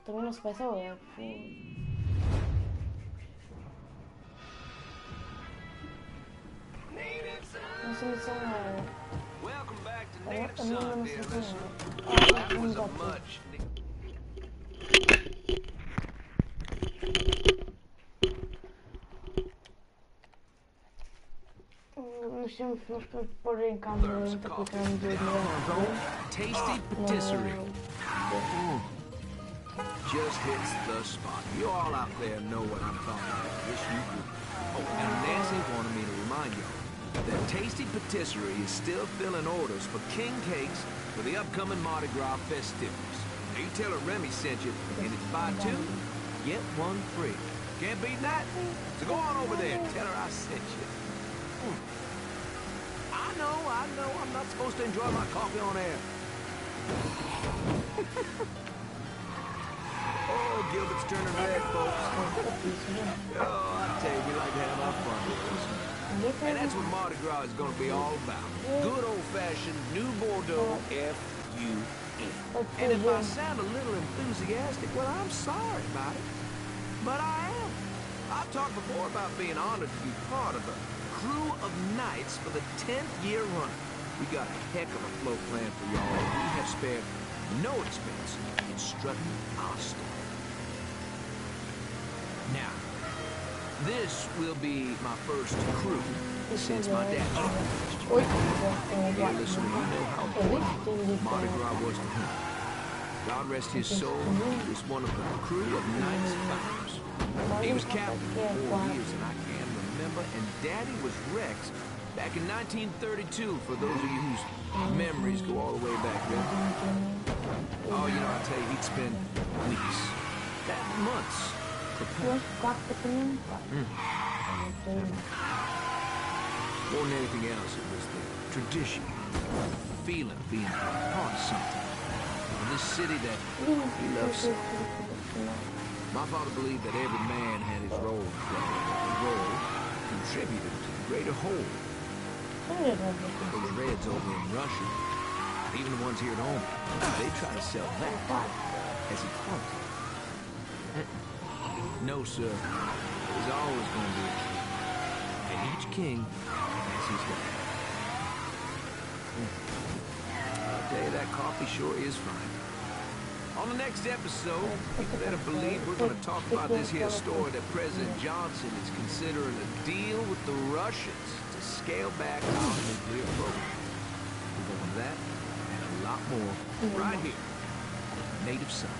B: Também não se peça o não sei se é.
D: Welcome back to Native Son, dear listener.
B: That
D: was a much.
B: Nós temos que pôr em câmera muita coisa
D: Tasty patisserie. Just hits the spot. You all out there know what I'm talking about. Yes, you do. Oh, and Nancy wanted me to remind y'all that Tasty Patisserie is still filling orders for king cakes for the upcoming Mardi Gras festivities. Now you tell her Remy sent you, and it's buy two, get one free. Can't beat that? So go on over there and tell her I sent you. I know, I'm not supposed to enjoy my coffee on air. Oh, Gilbert's turning red, folks. Oh, I tell you, we like to have our fun with this. And that's what Mardi Gras is going to be all about. Good old-fashioned New Bordeaux F-U-N. And if I sound a little enthusiastic, well, I'm sorry about it. But I am. I've talked before about being honored to be part of a crew of knights for the 10th year running. We got a heck of a float plan for y'all. We have spared no expense in strutting our stuff. Now, this will be my first crew since my dad joined. Dear listener, you know how important Mardi Gras was to him. God rest his soul, he was one of the crew of Knights Founders. He was captain for 4 years, and I can remember, and Daddy was Rex back in 1932, for those of you whose memories go all the way back then. Oh, you know, I tell you, he'd spend weeks, months, preparing. More than anything else, it was the tradition, the feeling of being part of something. In this city that he loved so. My father believed that every man had his role to play, and the role contributed to the greater whole. Those Reds over in Russia, even the ones here at home, they try to sell that as equality. No, sir. There's always going to be a king. And each king has his day. I'll tell you, that coffee sure is fine. On the next episode, you better believe we're going to talk about this here story that President Johnson is considering a deal with the Russians to
K: to scale back our nuclear program. We're going to that and a lot more right here on the native side.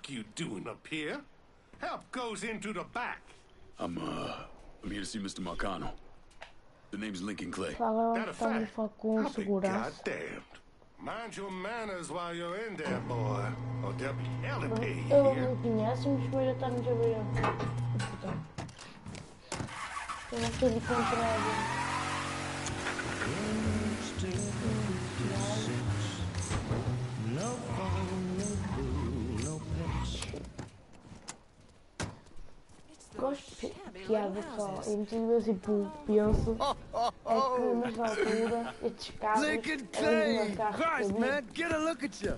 H: You doing up here? Help goes into the back.
C: I'm here to see Mr. Marcano. The name's Lincoln Clay.
H: That a fact? I'll be goddamned. Mind your manners while you're in there, boy, or there'll be hell to pay here.
B: Gosto de piada só, e muitas vezes tipo, penso é que nessa altura estes carros
K: Lincoln Clay! Christ, man, get a look at you!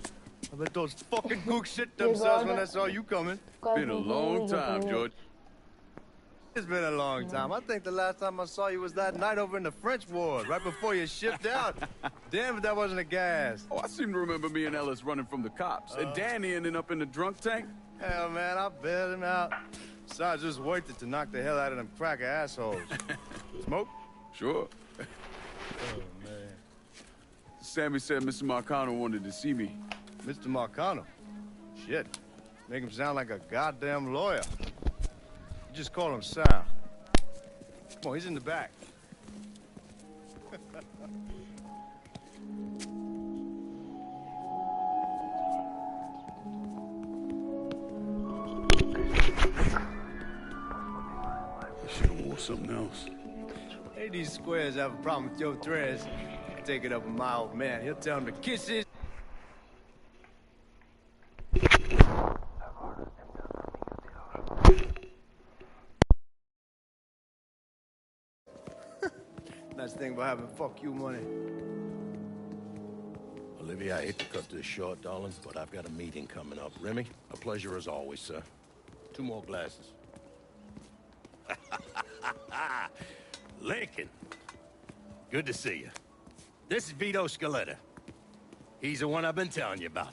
K: I bet those fucking gooks shit themselves when they saw you coming.
C: Been a long time, George.
K: It's been a long time. I think the last time I saw you was that night over in the French Ward, right before you shipped out. Damn if that wasn't a gas.
C: Oh, I seem to remember me and Ellis running from the cops. And Danny ending up in the drunk tank.
K: Hell, man, I bailed him out. Besides, just worth it to knock the hell out of them cracker assholes. Smoke?
C: Sure.
K: Oh, man.
C: Sammy said Mr. Marcano wanted to see me.
K: Mr. Marcano? Shit. Make him sound like a goddamn lawyer. You just call him Sal. Come on, he's in the back.
C: Something else.
K: Hey, these squares have a problem with your threads. Take it up with my old man. He'll tell him to kiss his... Nice thing about having fuck you money.
L: Olivia, I hate to cut this short, darling, but I've got a meeting coming up. Remy, a pleasure as always, sir. 2 more glasses. Lincoln, good to see you. This is Vito Scaletta. He's the one I've been telling you about.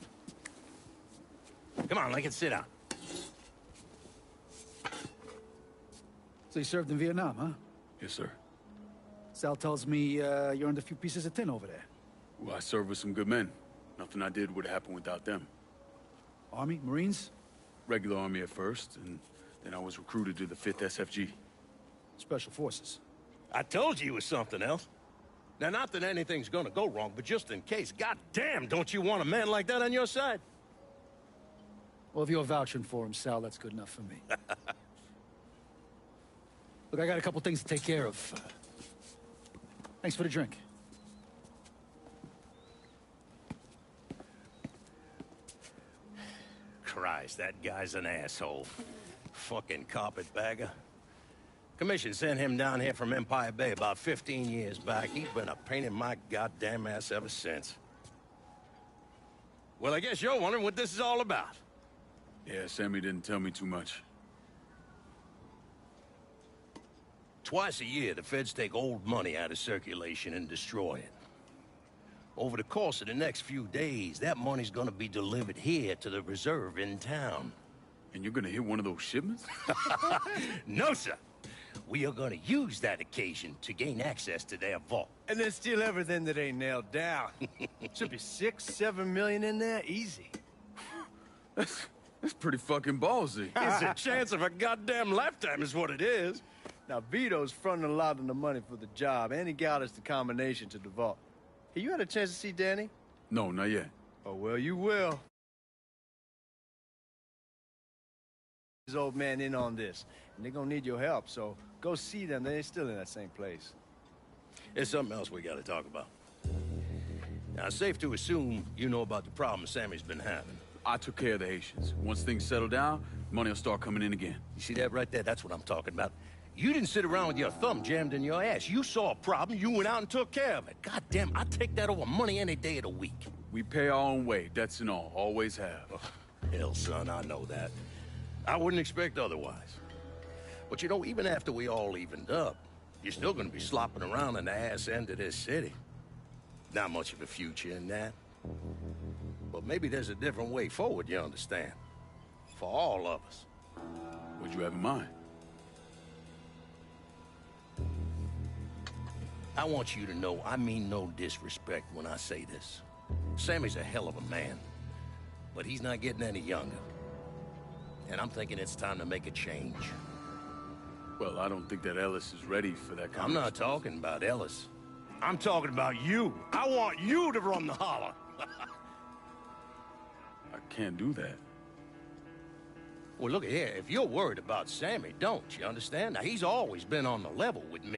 L: Come on, Lincoln, sit down.
M: So you served in Vietnam, huh?
C: Yes, sir.
M: Sal tells me you earned a few pieces of tin over there.
C: Well, I served with some good men. Nothing I did would have happened without them.
M: Army? Marines?
C: Regular Army at first, and then I was recruited to the 5th SFG.
M: Special Forces.
L: I told you it was something else. Now, not that anything's gonna go wrong, but just in case, goddamn, don't you want a man like that on your side?
M: Well, if you're vouching for him, Sal, that's good enough for me. Look, I got a couple things to take care of. Thanks for the drink.
L: Christ, that guy's an asshole. Fucking carpetbagger. Commission sent him down here from Empire Bay about 15 years back. He's been a pain in my goddamn ass ever since. Well, I guess you're wondering what this is all about.
C: Yeah, Sammy didn't tell me too much.
L: Twice a year, the feds take old money out of circulation and destroy it. Over the course of the next few days, that money's gonna be delivered here to the reserve in town.
C: And you're gonna hit one of those shipments?
L: No, sir. We are gonna use that occasion to gain access to their vault.
K: And then steal everything that ain't nailed down. Should be 6, 7 million in there, easy.
C: That's pretty fucking ballsy.
L: It's a chance of a goddamn lifetime is what it is.
K: Now, Vito's fronting a lot of the money for the job, and he got us the combination to the vault. Hey, you had a chance to see Danny?
C: No, not yet.
K: Oh, well, you will. His old man in on this, and they're gonna need your help, so go see them. They're still in that same place.
L: There's something else we gotta talk about. Now, it's safe to assume you know about the problem Sammy's been having.
C: I took care of the Haitians. Once things settle down, money will start coming in again.
L: You see that right there? That's what I'm talking about. You didn't sit around with your thumb jammed in your ass. You saw a problem, you went out and took care of it. God damn, I'd take that over money any day of the week.
C: We pay our own way, debts and all. Always have.
L: Oh, hell, son, I know that. I wouldn't expect otherwise. But you know, even after we all evened up, you're still gonna be slopping around in the ass end of this city. Not much of a future in that. But maybe there's a different way forward, you understand? For all of us.
C: What'd you have in mind?
L: I want you to know I mean no disrespect when I say this. Sammy's a hell of a man, but he's not getting any younger. And I'm thinking it's time to make a change.
C: Well, I don't think that Ellis is ready for that kind
L: I'm not talking about Ellis. I'm talking about you. I want you to run the holler.
C: I can't do that.
L: Well, look here. If you're worried about Sammy, don't you understand? Now, he's always been on the level with me.